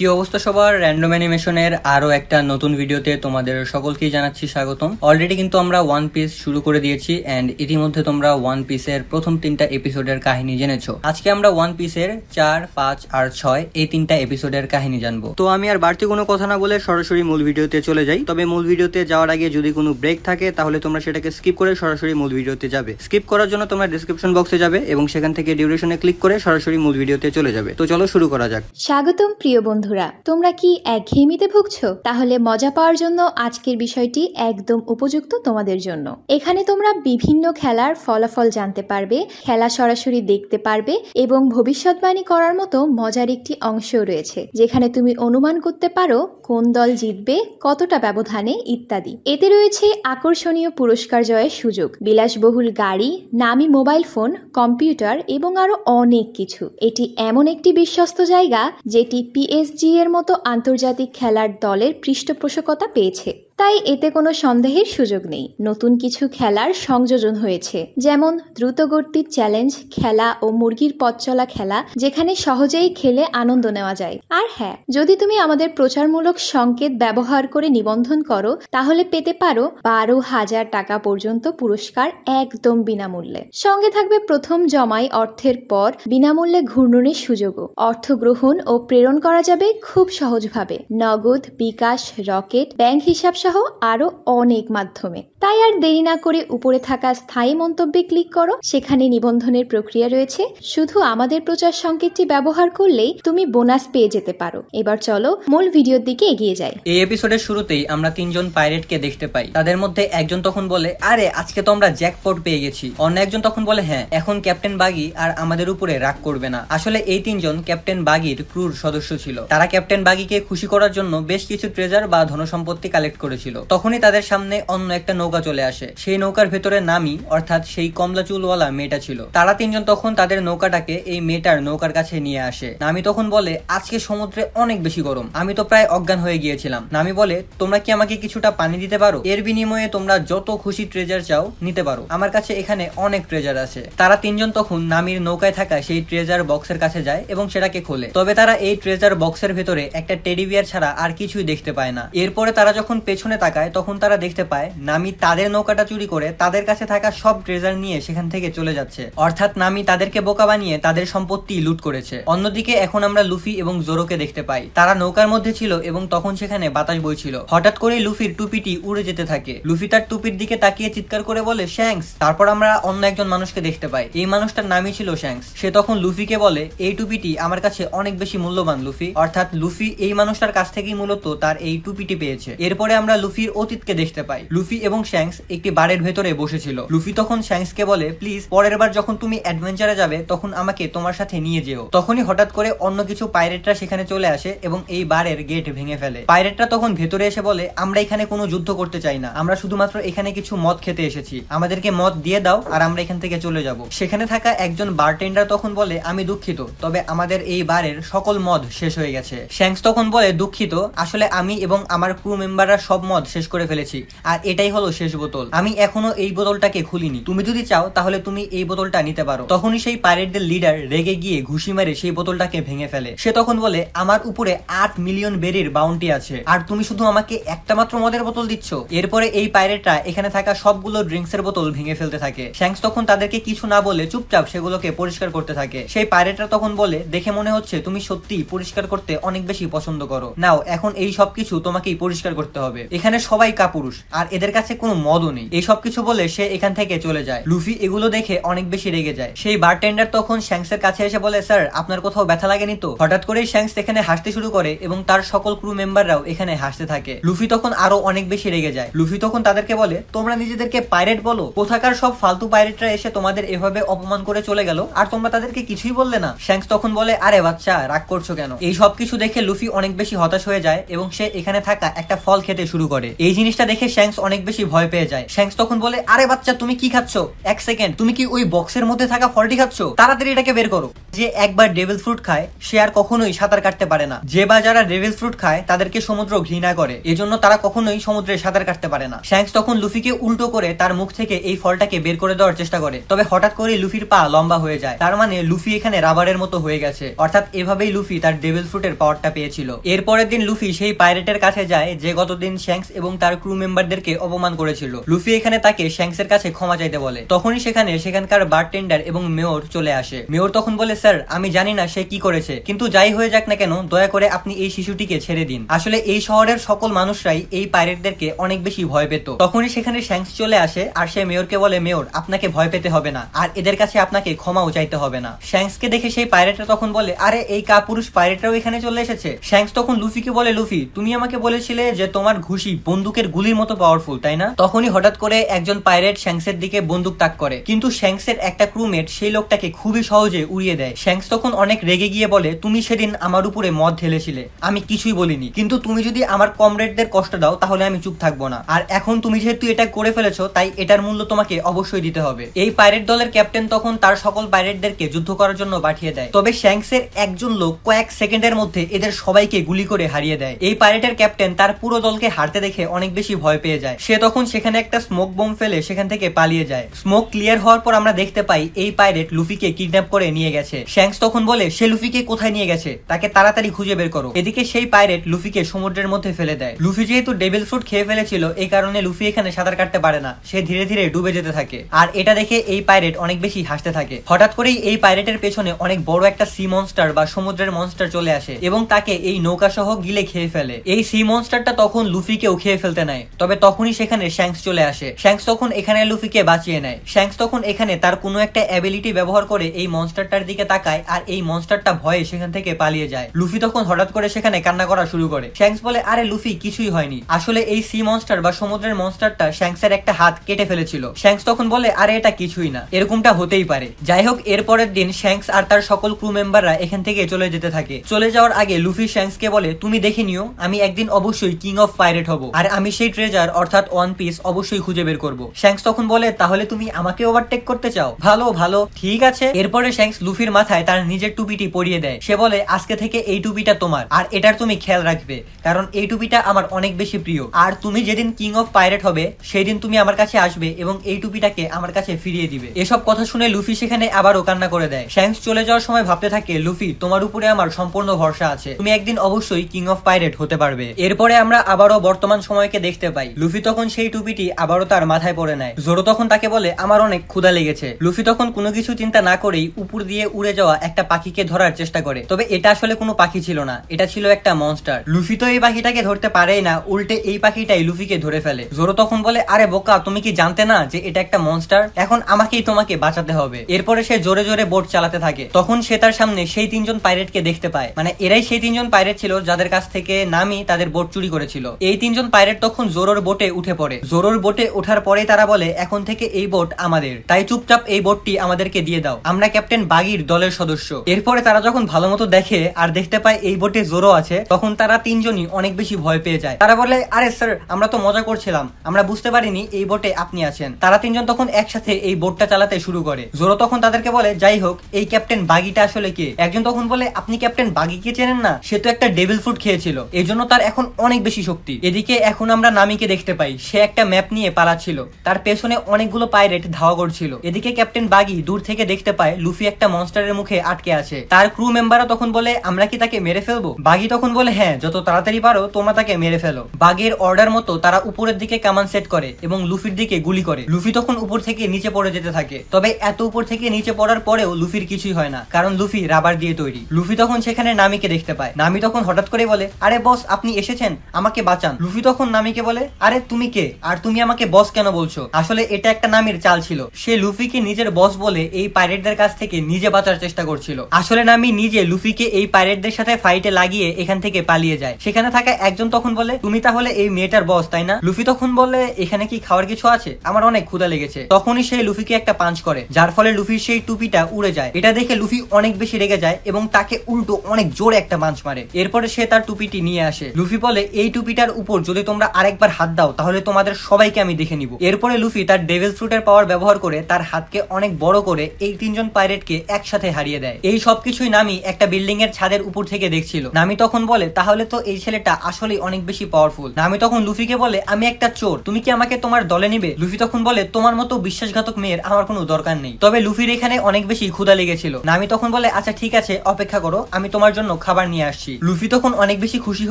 কি অবস্থা সবার, র্যান্ডম অ্যানিমেশনের আরো একটা নতুন ভিডিওতে তোমাদের সকলকেই জানাচ্ছি স্বাগতম। অলরেডি কিন্তু আমরা ওয়ান পিস শুরু করে দিয়েছি এন্ড ইতিমধ্যে তোমরা ওয়ান পিসের প্রথম 3টা এপিসোডের কাহিনী জেনেছো। আজকে আমরা ওয়ান পিসের 4, 5 আর 6 এই 3টা এপিসোডের কাহিনী জানবো। তো আমি আর বাড়তি কোনো কথা না বলে সরাসরি মূল ভিডিওতে চলে যাই। তবে মূল ভিডিওতে যাওয়ার আগে যদি কোনো ব্রেক থাকে তাহলে তোমরা সেটাকে স্কিপ করে সরাসরি মূল ভিডিওতে যাবে। স্কিপ করার জন্য তোমরা ডেসক্রিপশন বক্সে যাবে এবং সেখান থেকে ডিউরেশনে ক্লিক করে সরাসরি মূল ভিডিওতে চলে যাবে। তো চলো শুরু করা যাক। স্বাগতম প্রিয় বন্ধুরা, তোমরা কি একঘেয়েমিতে ভুগছো? তাহলে মজা পাওয়ার জন্য আজকের বিষয়টি একদম উপযুক্ত তোমাদের জন্য। এখানে তোমরা বিভিন্ন খেলার ফলাফল জানতে পারবে, খেলা সরাসরি দেখতে পারবে এবং ভবিষ্যৎবাণী করার মতো মজার একটি অংশও রয়েছে, যেখানে তুমি অনুমান করতে পারো কোন দল জিতবে, কতটা ব্যবধানে ইত্যাদি। এতে রয়েছে আকর্ষণীয় পুরস্কার জয়ের সুযোগ, বিলাসবহুল গাড়ি, নামি মোবাইল ফোন, কম্পিউটার এবং আরো অনেক কিছু। এটি এমন একটি বিশ্বস্ত জায়গা যেটি PSG এর মতো আন্তর্জাতিক খেলার দলের পৃষ্ঠপোষকতা পেয়েছে, তাই এতে কোনো সন্দেহের সুযোগ নেই। নতুন কিছু খেলার সংযোজন হয়েছে, যেমন দ্রুতগতির চ্যালেঞ্জ খেলা ও মুরগির পথ চলা খেলা, যেখানে সহজেই খেলে আনন্দ নেওয়া যায়। আর হ্যাঁ, যদি তুমি আমাদের প্রচারমূলক সংকেত ব্যবহার করে নিবন্ধন করো তাহলে পেতে পারো 12,000 টাকা পর্যন্ত পুরস্কার একদম বিনামূল্যে। সঙ্গে থাকবে প্রথম জমাই অর্থের পর বিনামূল্যে ঘূর্ণনের সুযোগও। অর্থ গ্রহণ ও প্রেরণ করা যাবে খুব সহজভাবে, নগদ, বিকাশ, রকেট, ব্যাংক হিসাব সহ আরো অনেক মাধ্যমে। তাই আর দেরি না করে উপরে থাকা স্থায়ী মন্তব্যে ক্লিক করো, সেখানে নিবন্ধনের প্রক্রিয়া রয়েছে। শুধু আমাদের প্রচার সংকেতটি ব্যবহার করলেই তুমি বোনাস পেয়ে যেতে পারো। এবার চলো মূল ভিডিওর দিকে এগিয়ে যাই। এই এপিসোডের শুরুতেই আমরা 3জন পাইরেটকে দেখতে পাই। তাদের মধ্যে একজন তখন বলে, আরে আজকে তো আমরা জ্যাকপট পেয়ে গেছি। অন্য একজন তখন বলে, হ্যাঁ, এখন ক্যাপ্টেন বাগি আর আমাদের উপরে রাগ করবে না। আসলে এই 3জন ক্যাপ্টেন বাগির ক্রুর সদস্য ছিল। তারা ক্যাপ্টেন বাগিকে খুশি করার জন্য বেশ কিছু ট্রেজার বা ধনসম্পত্তি কালেক্ট করেছিল। তখনই তাদের সামনে অন্য একটা নৌকা চলে আসে। সেই নৌকার ভেতরে নামি অর্থাৎ সেই কমলা চুলওয়ালা মেয়েটা ছিল। তারা 3জন তখন তাদের নৌকাটাকে এই মেয়েটার নৌকার কাছে নিয়ে আসে। নামি তখন বলে, আজকে সমুদ্রে অনেক বেশি গরম, আমি তো প্রায় অজ্ঞান হয়ে গিয়েছিলাম। নামি বলে, তোমরা কি আমাকে কিছুটা পানি দিতে পারো? এর বিনিময়ে তোমরা যত খুশি ট্রেজার চাও নিতে পারো, আমার কাছে এখানে অনেক ট্রেজার আছে। তারা 3জন তখন নামির নৌকায় থাকা সেই ট্রেজার বক্সের কাছে যায় এবং সেটাকে খোলে। তবে তারা এই ট্রেজার বক্সের ভেতরে একটা টেডি বিয়ার ছাড়া আর কিছুই দেখতে পায় না। এরপরে তারা যখন পেছনে তাকায় তখন তারা দেখতে পায় নামি তাদের নৌকাটা চুরি করে তাদের কাছে থাকা সব ট্রেজার নিয়ে সেখান থেকে চলে যাচ্ছে। অর্থাৎ নামি তাদেরকে বোকা বানিয়ে তাদের সম্পত্তি লুট করেছে। অন্যদিকে এখন আমরা লুফি এবং জোরোকে দেখতে পাই। তারা নৌকার মধ্যে ছিল এবং তখন সেখানে বাতাস বইছিল। হঠাৎ করে লুফির টুপিটি উড়ে যেতে থাকে। লুফি তার টুপির দিকে তাকিয়ে চিৎকার করে বলে, শ্যাঙ্কস। তারপর আমরা অন্য একজন মানুষকে দেখতে পাই। এই মানুষটার নামই ছিল শ্যাঙ্কস। সে তখন লুফিকে বলে, এই টুপিটি আমার কাছে অনেক বেশি মূল্যবান লুফি। অর্থাৎ লুফি এই মানুষটার কাছ থেকেই মূলত তার এই টুপিটি পেয়েছে। এরপরে আমরা লুফির অতীতকে দেখতে পাই। লুফি এবং শ্যাঙ্কস একটি বারের ভেতরে বসেছিল। লুফি তখন শ্যাঙ্কসকে বলে, প্লিজ পরের বার যখন তুমি অ্যাডভেঞ্চারে যাবে তখন আমাকে তোমার সাথে নিয়ে যেও। তখনই হঠাৎ করে অন্য কিছু পাইরেটরা সেখানে চলে আসে এবং এই বারের গেট ভেঙে ফেলে। পাইরেটরা তখন ভেতরে এসে বলে, আমরা এখানে কোনো যুদ্ধ করতে চাই না, আমরা শুধুমাত্র এখানে কিছু মদ খেতে এসেছি, আমাদেরকে মদ দিয়ে দাও আর আমরা এখান থেকে চলে যাব। সেখানে থাকা একজন বারটেন্ডার তখন বলে, আমি দুঃখিত, তবে আমাদের এই বারের সকল মদ শেষ হয়ে গেছে। শ্যাঙ্কস তখন বলে, দুঃখিত, আসলে আমি এবং আমার ক্রু মেম্বাররা সব মদ শেষ করে ফেলেছি আর এটাই হলো শেষ বোতল, আমি এখনো এই বোতলটাকে খুলিনি, তুমি যদি চাও তাহলে তুমি এই বোতলটা নিতে পারো। তখনই সেই পাইরেটদের লিডার রেগে গিয়ে ঘুষি মেরে সেই বোতলটাকে ভেঙে ফেলে। সে তখন বলে, আমার উপরে 8 মিলিয়ন বেরির বাউন্টি আছে আর তুমি শুধু আমাকে একটা মাত্র মদের বোতল দিচ্ছ। এরপরে এই পাইরেটরা এখানে থাকা সবগুলো ড্রিঙ্কসের বোতল ভেঙে ফেলতে থাকে। শ্যাঙ্কস তখন তাদেরকে কিছু না বলে চুপচাপ সেগুলোকে পরিষ্কার করতে থাকে। সেই পাইরেটরা তখন বলে, দেখে মনে হচ্ছে তুমি সত্যি পরিষ্কার করতে অনেক বেশি পছন্দ করো, নাও এখন এই সবকিছু তোমাকেই পরিষ্কার করতে হবে। এখানে সবাই কাপুরুষ আর এদের কাছে কোনো মদও নেই। এই সবকিছু বলে সে এখান থেকে চলে যায়। লুফি এগুলো দেখে অনেক বেশি রেগে যায়। সেই বারটেন্ডার তখন শ্যাঙ্কসের কাছে এসে বলে, স্যার আপনার কোথাও ব্যথা লাগেনি তো? হঠাৎ করেই শ্যাঙ্কস এখানে হাসতে শুরু করে এবং তার সকল ক্রু মেম্বাররাও এখানে হাসতে থাকে। লুফি তখন আরো অনেক বেশি রেগে যায়। লুফি তখন তাদেরকে বলে, তোমরা নিজেদেরকে পাইরেট বলো? কোথাকার সব ফালতু পাইরেটরা এসে তোমাদের এভাবে অপমান করে চলে গেল আর তোমরা তাদেরকে কিছুই বললে না? শ্যাঙ্কস তখন বলে, আরে বাচ্চা রাগ করছো কেন? এই সবকিছু দেখে লুফি অনেক বেশি হতাশ হয়ে যায় এবং সে এখানে থাকা একটা ফল খেতে শুরু শুরু করে। এই জিনিসটা দেখে শ্যাঙ্কস অনেক বেশি ভয় পেয়ে যায়। শ্যাঙ্কস তখন বলে, আরে বাচ্চা তুমি কি খাচ্ছ? এক সেকেন্ড, তুমি কি ওই বক্সের মধ্যে থাকা ফলটি খাচ্ছ? তাড়াতাড়ি এটাকে বের করো। যে একবার ডেভিল ফ্রুট খায় সে আর কখনোই সাঁতার কাটতে পারে না। যে বা যারা ডেভিল ফ্রুট খায় তাদেরকে সমুদ্র ঘৃণা করে, এজন্য তারা কখনোই সমুদ্রে সাঁতার কাটতে পারে না। শ্যাঙ্কস তখন লুফিকে উল্টো করে তার মুখ থেকে এই ফলটাকে বের করে দেওয়ার চেষ্টা করে, তবে হঠাৎ করে লুফির পা লম্বা হয়ে যায়। তার মানে লুফি এখানে রাবারের মতো হয়ে গেছে, অর্থাৎ এভাবেই লুফি তার ডেভিল ফ্রুটের পাওয়ারটা পেয়েছিল। এরপরের দিন লুফি সেই পাইরেটের কাছে যায় যে গতদিন শ্যাঙ্কস এবং তার ক্রু মেম্বারদেরকে অপমান করেছিল। লুফি এখানে তাকে শ্যাঙ্কসের কাছে ক্ষমা চাইতে বলে। তখনই সেখানকার বারটেন্ডার এবং মেয়র চলে আসে। মেয়র তখন বলে, স্যার আমি জানি না সে কি করেছে, কিন্তু যাই হয়ে যাক না কেন দয়া করে আপনি এই শিশুটিকে ছেড়ে দিন। আসলে এই শহরের সকল মানুষরাই এই পাইরেটদেরকে অনেক বেশি ভয় পেত। তখনই সেখানে শ্যাঙ্কস চলে আসে আর সে মেয়রকে বলে, মেয়র আপনাকে ভয় পেতে হবে না, আর এদের কাছে আপনাকে ক্ষমাও চাইতে হবে না। শ্যাঙ্কসকে দেখে সেই পাইরেটরা তখন বলে, আরে এই কাপুরুষ পাইরেটরাও এখানে চলে এসেছে। শ্যাঙ্কস তখন লুফিকে বলে, লুফি তুমি আমাকে বলেছিলে যে তোমার ঘুষি বন্দুকের গুলির মতো পাওয়ারফুল, তাই না? তখনই হঠাৎ করে একজন পাইরেট শ্যাঙ্কসের দিকে বন্দুক তাক করে, কিন্তু শ্যাঙ্কসের একটা ক্রুমেট সেই লোকটাকে খুবই সহজে উড়িয়ে দেয়। শ্যাঙ্কস তখন অনেক রেগে গিয়ে বলে, তুমি সেদিন আমার উপরে মদ ঢেলেছিলে, আমি কিছুই বলিনি, কিন্তু তুমি যদি আমার কমরেডদের কষ্ট দাও তাহলে আমি চুপ থাকবো না। আর এখন তুমি যেহেতু এটা করে ফেলেছো তাই এটার মূল্য তোমাকে অবশ্যই দিতে হবে। এই পাইরেট দলের ক্যাপ্টেন তখন তার সকল পাইরেটদেরকে যুদ্ধ করার জন্য পাঠিয়ে দেয়, তবে শ্যাঙ্কসের একজন লোক কয়েক সেকেন্ডের মধ্যে এদের সবাইকে গুলি করে হারিয়ে দেয়। এই পাইরেটের ক্যাপ্টেন তার পুরো দলকে হারতে দেখে অনেক বেশি ভয় পেয়ে যায়। সে তখন সেখানে একটা স্মোক বোম ফেলে সেখান থেকে পালিয়ে যায়। স্মোক ক্লিয়ার হওয়ার পর আমরা দেখতে পাই এই পাইরেট লুফিকে কিডন্যাপ করে নিয়ে গেছে। শ্যাঙ্কস তখন বলে, সে লুফিকে কোথায় নিয়ে গেছে তাকে তাড়াতাড়ি খুঁজে বের করো। এদিকে সেই পাইরেট লুফিকে সমুদ্রের মধ্যে ফেলে দেয়। লুফি যেহেতু ডেভিল ফ্রুট খেয়ে ফেলেছিল এই কারণে লুফি এখানে সাঁতার কাটতে পারে না, সে ধীরে ধীরে ডুবে যেতে থাকে। আর এটা দেখে এই পাইরেট অনেক বেশি হাসতে থাকে। হঠাৎ করেই এই পাইরেটের পেছনে অনেক বড় একটা সি মনস্টার বা সমুদ্রের মনস্টার চলে আসে এবং তাকে এই নৌকা সহ গিলে খেয়ে ফেলে। এই সি মনস্টারটা তখন লুফিকেও খেয়ে ফেলতে নেয়, তবে তখনই সেখানে শ্যাঙ্কস চলে আসে। শ্যাঙ্কস তখন এখানে লুফিকে বাঁচিয়ে নেয়। শ্যাঙ্কস তখন এখানে তার কোনো একটা অ্যাবিলিটি ব্যবহার করে এই মনস্টারটার দিকে তাকায় আর এই মনস্টারটা ভয়ে সেখান থেকে পালিয়ে যায়। লুফি তখন হঠাৎ করে সেখানে কান্না করা শুরু করে। শ্যাঙ্কস বলে, আরে লুফি কিছুই হয়নি, আসলে এই সি মনস্টার বা সমুদ্রের মনস্টারটা শ্যাঙ্কসের একটা হাত কেটে ফেলেছিল। শ্যাঙ্কস তখন বলে, আরে এটা কিছুই না, এরকমটা হতেই পারে। যাই হোক, এরপরের দিন শ্যাঙ্কস আর তার সকল ক্রু মেম্বাররা এখান থেকে চলে যেতে থাকে। চলে যাওয়ার আগে লুফি শ্যাঙ্কসকে বলে, তুমি দেখে নিও আমি একদিন অবশ্যই কিং অফ পাইরেট হব, আর আমি সেই ট্রেজার অর্থাৎ ওয়ান পিস অবশ্যই খুঁজে বের করব। শ্যাঙ্কস তখন বলে, তাহলে তুমি আমাকে ওভারটেক করতে চাও? ভালো ভালো, ঠিক আছে। এরপরে শ্যাঙ্কস লুফির মাথায় তার নিজের টুপিটি পরিয়ে দেয়। সে বলে, আজকে থেকে এই টুপিটা তোমার, আর এটার তুমি খেয়াল রাখবে, কারণ এই টুপিটা আমার অনেক বেশি প্রিয়। আর তুমি যেদিন কিং অফ পাইরেট হবে সেই দিন তুমি আমার কাছে আসবে এবং এই টুপিটাকে আমার কাছে ফিরিয়ে দিবে। এসব কথা শুনে লুফি সেখানে আবারও কান্না করে দেয়। শ্যাঙ্কস চলে যাওয়ার সময় ভাবতে থাকে, লুফি তোমার উপরে আমার সম্পূর্ণ ভরসা আছে, তুমি একদিন অবশ্যই কিং অফ পাইরেট হতে পারবে। এরপরে আমরা আবারও বর্তমান সময়কে দেখতে পাই। লুফি তখন সেই টুপিটি আবারও তার মাথায় পরে নেয়। জোরো তখন তাকে বলে, আমার অনেক ক্ষুধা লেগেছে। লুফি তখন কোনো কিছু চিন্তা না করেই উপর দিয়ে উড়ে যাওয়া একটা পাখিকে ধরার চেষ্টা করে, তবে এটা আসলে কোনো পাখি ছিল না, এটা ছিল একটা মনস্টার। লুফি তো এই পাখিটাকে ধরতে পারেই না, উল্টে এই পাখিটাই লুফিকে ধরে ফেলে। জোরো তখন বলে, আরে বোকা তুমি কি জানতে না যে এটা একটা মনস্টার? এখন আমাকেই তোমাকে বাঁচাতে হবে। এরপরে সে জোরে জোরে বোট চালাতে থাকে। তখন সে তার সামনে সেই তিনজন পাইরেটকে দেখতে পায়, মানে এরাই সেই তিনজন পাইরেট ছিল যাদের কাছ থেকে নামি তাদের বোট চুরি করেছিল। এই তিনজন পাইরেট তখন জোরোর বোটে উঠে পড়ে। জোরোর বোটে ওঠার পরে তারা বলে, এখন থেকে এই বোট আমাদের, তাই চুপচাপ এই বোটটি আমাদেরকে দিয়ে দাও, আমরা ক্যাপ্টেন বাগির দলের সদস্য। এরপরে তারা যখন ভালো মতো দেখে আর দেখতে পায় এই বোটে জোরো আছে, তখন তারা তিনজনই অনেক বেশি ভয় পেয়ে যায়। তারা বলে, আরে স্যার আমরা তো মজা করছিলাম, আমরা বুঝতে পারিনি এই বোটে আপনি আছেন। তারা তিনজন তখন একসাথে এই বোটটা চালাতে শুরু করে। জোরো তখন তাদেরকে বলে, যাই হোক এই ক্যাপ্টেন বাগিটা আসলে কে? একজন তখন বলে, আপনি ক্যাপ্টেন বাগিকে চেনেন না? সে তো একটা ডেভিল ফ্রুট খেয়েছিল, এই জন্য তার এখন অনেক বেশি শক্তি। এদিকে এখন আমরা নামিকে দেখতে পাই, সে একটা ম্যাপ নিয়ে পালাচ্ছিল, তার পেছনে অনেকগুলো পাইরেট ধাওয়া করছিল। এদিকে ক্যাপ্টেন বাগি দূর থেকে দেখতে পায় লুফি একটা মনস্টারের মুখে আটকে আছে। তার ক্রু মেম্বাররা তখন বলে, আমরা কি তাকে মেরে ফেলবো? বাগি তখন বলে, হ্যাঁ যত তাড়াতাড়ি পারো তোমরা তাকে মেরে ফেলো। বাগের অর্ডার মতো তারা উপরের দিকে কামান সেট করে এবং লুফির দিকে গুলি করে। লুফি তখন উপর থেকে নিচে পড়ে যেতে থাকে, তবে এত উপর থেকে নিচে পড়ার পরেও লুফির কিছুই হয় না, কারণ লুফি রাবার দিয়ে তৈরি। লুফি তখন সেখানে নামিকে দেখতে পায়। নামি তখন হঠাৎ করে বলে, আরে বস আপনি এসেছেন, আমাকে বাঁচান। লুফি তখন নামিকে বলে, আরে তুমি কে আর তুমি আমাকে বস কেন বলছো? আসলে এটা একটা নামির চাল ছিল, সে লুফিকে নিজের বস বলে এই পাইরেটদের কাছ থেকে নিজে বাঁচার চেষ্টা করছিল। আসলে নামি নিজে লুফিকে এই পাইরেটদের সাথে ফাইটে লাগিয়ে এখান থেকে পালিয়ে যায়। সেখানে থাকা একজন তখন বলে, তুমি তাহলে এই মেয়েটার বস তাই না? লুফি তখন বলে, এখানে কি খাওয়ার কিছু আছে? আমার অনেক ক্ষুধা লেগেছে। তখনই সে লুফিকে একটা পাঞ্চ করে, যার ফলে লুফির সেই টুপিটা উড়ে যায়। এটা দেখে লুফি অনেক বেশি রেগে যায় এবং তাকে উল্টো অনেক জোরে একটা পাঞ্চ মারে। এরপরে সে তার টুপিটি নিয়ে আসে। লুফি বলে, এই টুপিটার উপর উপর যদি তোমরা আরেকবার হাত দাও তাহলে তোমাদের সবাইকে আমি দেখে নিব। এরপরে লুফি তার ডেভিল ফ্রুটের পাওয়ার ব্যবহার করে তার হাতকে অনেক বড় করে এই তিনজন পাইরেটকে একসাথে হারিয়ে দেয়। এই সবকিছুই নামি একটা বিল্ডিং এর ছাদের উপর থেকে দেখছিল। নামি তখন বলে তাহলে তো এই ছেলেটা আসলে অনেক বেশি পাওয়ারফুল। নামি তখন লুফিকে বলে আমি একটা চোর, তুমি কি আমাকে তোমার দলে নিবে? লুফি তখন বলে তোমার মতো বিশ্বাসঘাতক মেয়ের আমার কোনো দরকার নেই। তবে লুফির এখানে অনেক বেশি ক্ষুধা লেগেছিল। নামি তখন বলে আচ্ছা ঠিক আছে, অপেক্ষা করো, আমি তোমার জন্য খাবার নিয়ে আসছি। লুফি তখন অনেক বেশি খুশি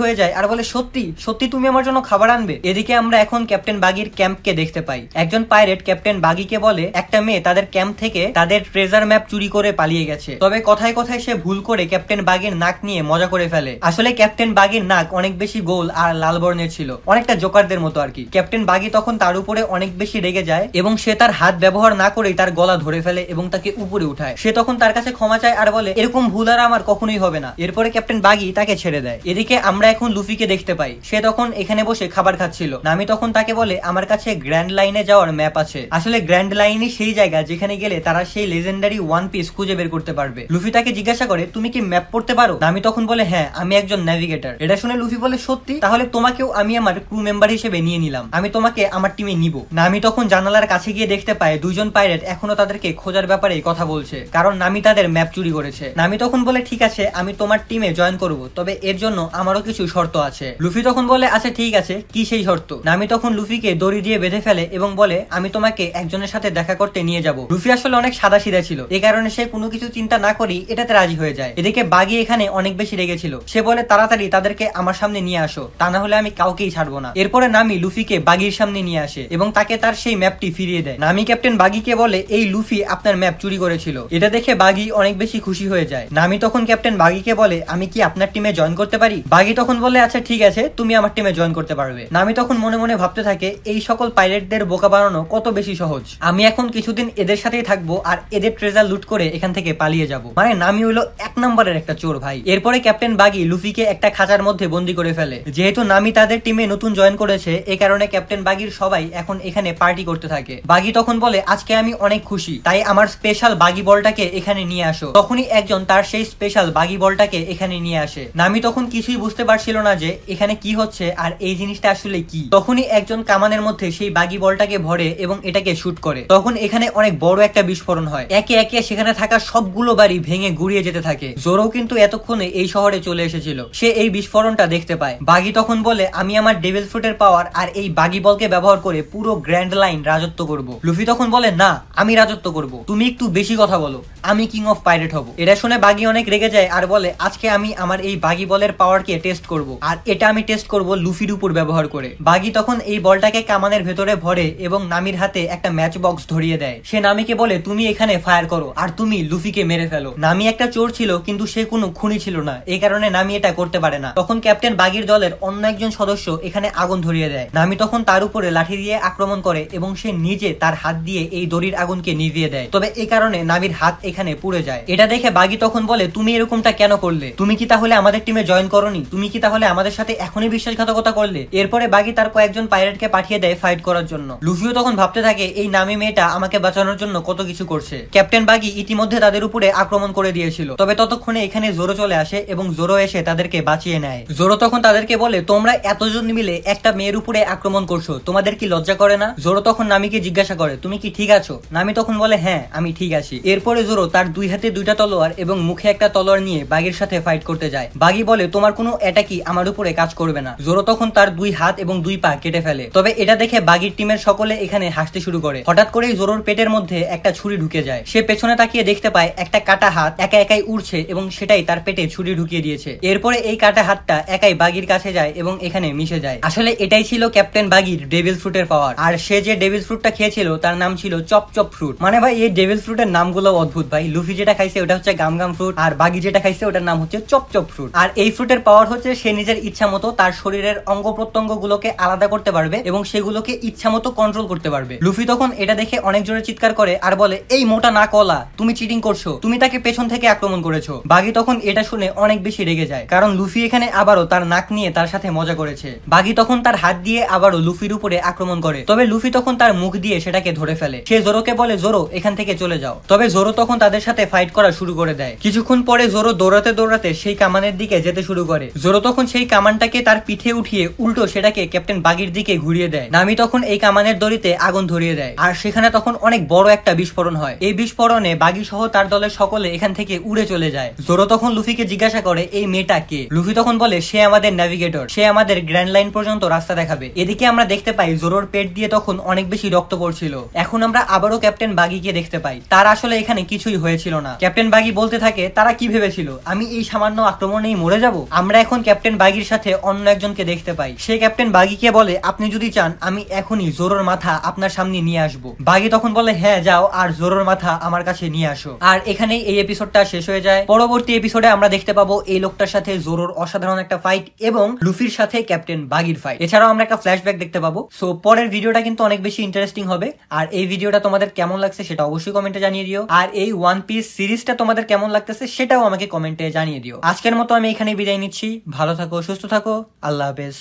হয়ে যায় আর বলে সত্যি সত্যি তুমি আমার জন্য খাবার আনবে? এদিকে আমরা এখন ক্যাপ্টেন বাগির ক্যাম্পকে দেখতে পাই। একজন পাইরেট ক্যাপ্টেন বাগিকে বলে একটা মেয়ে তাদের ক্যাম্প থেকে তাদের ট্রেজার ম্যাপ চুরি করে পালিয়ে গেছে। তবে কথায় কথায় সে ভুল করে ক্যাপ্টেন বাগির নাক নিয়ে মজা করে ফেলে। আসলে ক্যাপ্টেন বাগির নাক অনেক বেশি গোল আর লাল বর্ণের ছিল, অনেকটা জোকারদের মতো আর কি। ক্যাপ্টেন বাগি তখন তার উপরে অনেক বেশি রেগে যায় এবং সে তার হাত ব্যবহার না করেই তার গলা ধরে ফেলে এবং তাকে উপরে উঠায়। সে তখন তার কাছে ক্ষমা চায় আর বলে এরকম ভুল আর আমার কখনোই হবে না। এরপরে ক্যাপ্টেন বাগি তাকে ছেড়ে দেয়। এদিকে আমরা এখন লুফিকে দেখতে পাই, সে তখন এখানে বসে খাবার খাচ্ছিল। নামি তখন তাকে বলে আমার কাছে গ্র্যান্ড লাইনে যাওয়ার ম্যাপ আছে। আসলে গ্র্যান্ড লাইনই সেই জায়গা যেখানে গেলে তারা সেই লেজেন্ডারি ওয়ান পিস খুঁজে বের করতে পারবে। লুফি তাকে জিজ্ঞাসা করে তুমি কি ম্যাপ পড়তে পারো? নামি তখন বলে হ্যাঁ, আমি একজন নেভিগেটর। এটা শুনে লুফি বলে সত্যি? তাহলে তোমাকেও আমি আমার ক্রু মেম্বার হিসেবে নিয়ে নিলাম, আমি তোমাকে আমার টিমে নিব। নামি তখন জানালার কাছে গিয়ে দেখতে পায় দুইজন পাইরেট এখনো তাদেরকে খোঁজার ব্যাপারে কথা বলছে, কারণ নামি তাদের ম্যাপ চুরি করেছে। নামি তখন বলে ঠিক আছে, আমি তোমার টিমে জয়েন করব, তবে এর জন্য আমারও কিছু শর্ত আছে। লুফি তখন বলে আচ্ছা ঠিক আছে, কি সেই শর্ত? নামি তখন লুফিকে দড়ি দিয়ে বেঁধে ফেলে এবং বলে আমি তোমাকে একজনের সাথে দেখা করতে নিয়ে যাব। লুফি আসলে অনেক সাদা সিধা ছিল, এই কারণে সে কোনো কিছু চিন্তা না করেই এটাতে রাজি হয়ে যায়। এদিকে বাগি এখানে অনেক বেশি রেগেছিল, সে বলে তাড়াতাড়ি তাদেরকে আমার সামনে নিয়ে আসো, তা না হলে আমি কাউকেই ছাড়বো না। এরপরে নামি লুফিকে বাগির সামনে নিয়ে আসে এবং তাকে তার সেই ম্যাপটি ফিরিয়ে দেয়। নামি ক্যাপ্টেন বাগিকে বলে এই লুফি আপনার ম্যাপ চুরি করেছিল। এটা দেখে বাগি অনেক বেশি খুশি হয়ে যায়। নামি তখন ক্যাপ্টেন বাগিকে বলে আমি কি আপনার টিমে জয়েন করতে পারি? বাগি তখন বলে আচ্ছা ঠিক আছে, তুমি আমার টিমে জয়েন করতে পারবে। নামি তখন মনে মনে ভাবতে থাকে এই সকল পাইরেটদের বোকা বানানো কত বেশি সহজ, আমি এখন কিছুদিন এদের সাথেই থাকবো আর এদের ট্রেজার লুট করে এখান থেকে পালিয়ে যাব। মানে নামি হলো এক নম্বরের একটা চোর ভাই। এরপরে ক্যাপ্টেন বাগি লুফিকে একটা খাঁচার মধ্যে বন্দি করে ফেলে। যেহেতু নামি তাদের টিমে নতুন জয়েন করেছে, এই কারণে ক্যাপ্টেন বাগির সবাই এখন এখানে পার্টি করতে থাকে। বাগি তখন বলে আজকে আমি অনেক খুশি, তাই আমার স্পেশাল বাগি বলটাকে এখানে নিয়ে আসো। তখনই একজন তার সেই স্পেশাল বাগি বলটাকে এখানে নিয়ে আসে। নামি তখন কিছুই বুঝতে পারছিল না যে এখানে কি হচ্ছে আর এই জিনিসটা আসলে কি। তখনই একজন কামানের মধ্যে সেই বাগি বলটাকে ভরে এবং এটাকে শুট করে। তখন এখানে অনেক বড় একটা বিস্ফোরণ হয়, একে একে সেখানে থাকা সবগুলো বাড়ি ভেঙে গুড়িয়ে যেতে থাকে। জোরো কিন্তু এতক্ষণে এই শহরে চলে এসেছিল, সে এই বিস্ফোরণটা দেখতে পায়। বাগি তখন বলে আমি আমার ডেভিল ফ্রুটের পাওয়ার আর এই বাগি বলকে ব্যবহার করে পুরো গ্র্যান্ড লাইন রাজত্ব করব। লুফি তখন বলে না, আমি রাজত্ব করব, তুমি একটু বেশি কথা বলো, আমি কিং অফ পাইরেট হব। এটা শুনে বাগি অনেক রেগে যায় আর বলে আজকে আমি আমার এই বাগি বলের পাওয়ারকে টেস্ট করব, আর এটা আমি টেস্ট করব লুফির উপর ব্যবহার করে। বাগি তখন এই বলটাকে কামানের ভেতরে ভরে এবং নামির হাতে একটা ম্যাচ বক্স ধরিয়ে দেয়। সে নামিকে বলে তুমি এখানে ফায়ার করো আর তুমি লুফিকে মেরে ফেলো। নামি একটা চোর ছিল কিন্তু সে কোনো খুনি ছিল না, এই কারণে নামি এটা করতে পারে না। তখন ক্যাপ্টেন বাগির দলের অন্য একজন সদস্য এখানে আগুন ধরিয়ে দেয়। নামি তখন তার উপরে লাঠি দিয়ে আক্রমণ করে এবং সে নিজে তার হাত দিয়ে এই দড়ির আগুনকে নিভিয়ে দেয়। তবে এই কারণে নামির হাত এখানে পুড়ে যায়। এটা দেখে বাগি তখন বলে তুমি এরকমটা কেন করলে? তুমি কি তাহলে আমাদের টিমে জয়েন করনি? তুমি কি তাহলে আমাদের সাথে এখনই বিশ্বাসঘাতকতা করলে? এরপরে বাগি তার কয়েকজন পাইরেটকে পাঠিয়ে দেয় ফাইট করার জন্য। লুফিও তখন ভাবতে থাকে এই নামি মেয়েটা আমাকে বাঁচানোর জন্য কত কিছু করছে। ক্যাপ্টেন বাগি ইতিমধ্যে তাদের উপরে আক্রমণ করে দিয়েছিল, তবে ততক্ষণে এখানে জোরো চলে আসে এবং জোরো এসে তাদেরকে বাঁচিয়ে নেয়। জোরো তখন তাদেরকে বলে তোমরা এতজন মিলে একটা মেয়ের উপরে আক্রমণ করছো, তোমাদের কি লজ্জা করে না? জোরো তখন নামিকে জিজ্ঞাসা করে তুমি কি ঠিক আছো? নামি তখন বলে হ্যাঁ, আমি ঠিক আছি। এরপরে জোরো তার দুই হাতে দুইটা তলোয়ার এবং মুখে একটা তলোয়ার নিয়ে বাগির সাথে ফাইট করতে যায়। বাগি বলে তোমার কোনো অ্যাটাকই আমার উপরে কাজ করবে না। জোরো তখন তার দুই হাত এবং দুই পা কেটে ফেলে। তবে এটা দেখে বাগির টিমের সকলে এখানে হাসতে শুরু করে। হঠাৎ করেই জোরোর পেটের মধ্যে একটা ছুরি ঢুকে যায়। সে পেছনে তাকিয়ে দেখতে পায় একটা কাটা হাত একা একাই উড়ছে এবং সেটাই তার পেটে ছুরি ঢুকিয়ে দিয়েছে। এরপরে এই কাটা হাতটা একাই বাগির কাছে যায় এবং এখানে মিশে যায়। আসলে এটাই ছিল ক্যাপ্টেন বাগির ডেভিল ফ্রুটের পাওয়ার। আর সে যে ডেভিল ফ্রুটটা খেয়েছিল তার নাম ছিল চপ চপ ফ্রুট। মানে ভাই এই ডেভিল ফ্রুটের নামগুলো অদ্ভুত ভাই। লুফি যেটা খাইছে ওটা হচ্ছে গাম গাম ফ্রুট, আর বাগি যেটা খাইছে ওটার নাম হচ্ছে চপ চপ ফ্রুট। আর এই ফ্রুটের পাওয়ার হচ্ছে সে নিজের ইচ্ছা মতো তার শরীরের অঙ্গ প্রত্যঙ্গ গুলোকে আলাদা করতে পারবে এবং সেগুলোকে ইচ্ছা মতো কন্ট্রোল করতে পারবে। লুফি তখন এটা দেখে অনেক জোরে চিৎকার করে আর বলে এই মোটা না কলা, তুমি চিটিং করছো, তুমি তাকে পেছন থেকে আক্রমণ করেছো। বাগি তখন এটা শুনে অনেক বেশি রেগে যায়, কারণ লুফি এখানে আবারও তার নাক নিয়ে তার সাথে মজা করেছে। বাগি তখন তার হাত দিয়ে আবারও লুফির উপরে আক্রমণ করে, তবে লুফি তখন তার মুখ দিয়ে সেটাকে ধরে ফেলে। সে জোরোকে বলে জোরো এখান থেকে চলে যাও। তবে জোরো তখন তাদের সাথে ফাইট করা শুরু করে দেয়। কিছুক্ষণ পরে জোরো দৌড়াতে দৌড়াতে সেই কামানের দিকে যেতে শুরু করে। জোরো তখন সেই কামানটাকে তার পিঠে উঠিয়ে উল্টো সেটাকে ক্যাপ্টেন বাগির দিকে ঘুরিয়ে দেয়। নামি তখন এই কামানের দড়িতে আগুন ধরিয়ে দেয় আর সেখানে তখন অনেক বড় একটা বিস্ফোরণ হয়। এই বিস্ফোরণে বাগি সহ তার দলের সকলে এখান থেকে উড়ে চলে যায়। জোরো তখন লুফিকে জিজ্ঞাসা করে এই মেয়েটা কে। লুফি তখন বলে সে আমাদের ন্যাভিগেটর, সে আমাদের গ্র্যান্ড লাইন পর্যন্ত রাস্তা দেখাবে। এদিকে আমরা দেখতে পাই জোরোর পেট দিয়ে তখন অনেক বেশি রক্ত পড়ছিল। এখন আমরা আবারও ক্যাপ্টেন বাগিকে দেখতে পাই, তার আসলে এখানে কিছুই হয়েছিল না। ক্যাপ্টেন বাগি বলতে থাকে তারা কি ভেবেছিল আমি এই সামান্য আক্রমণেই মরে যাব। আমরা এখন ক্যাপ্টেন বাগির সাথে অন্য একজনকে দেখতে পাই। সে ক্যাপ্টেন বাগিকে বলে আপনি যদি চান আমি এখনই জোরোর মাথা আপনার সামনে নিয়ে আসবো। বাগি তখন বলে হ্যাঁ যাও, আর জোরোর মাথা আমার কাছে নিয়ে আসো। আর এখানেই এই এপিসোডটা শেষ হয়ে যায়। পরবর্তী এপিসোডে আমরা দেখতে পাবো এই লোকটার সাথে জোরোর অসাধারণ একটা ফাইট এবং লুফির সাথে ক্যাপ্টেন বাগির ফাইট। এছাড়াও আমরা একটা ফ্ল্যাশব্যাক দেখতে পাবো। সো পরের ভিডিওটা কিন্তু অনেক বেশি ইন্টারেস্টিং হবে। আর এই ভিডিওটা তোমাদের কেমন লাগছে সেটা অবশ্যই কমেন্টে জানিয়ে দিও। আর এই ওয়ান পিস সিরিজটা তোমাদের কেমন লাগতেছে সেটাও আমাকে কমেন্টে জানিয়ে দিও। আজকের মতো আমি এখানে বিদায় নিচ্ছি। ভালো থাকো, সুস্থ থাকো, আল্লাহ হাফেজ।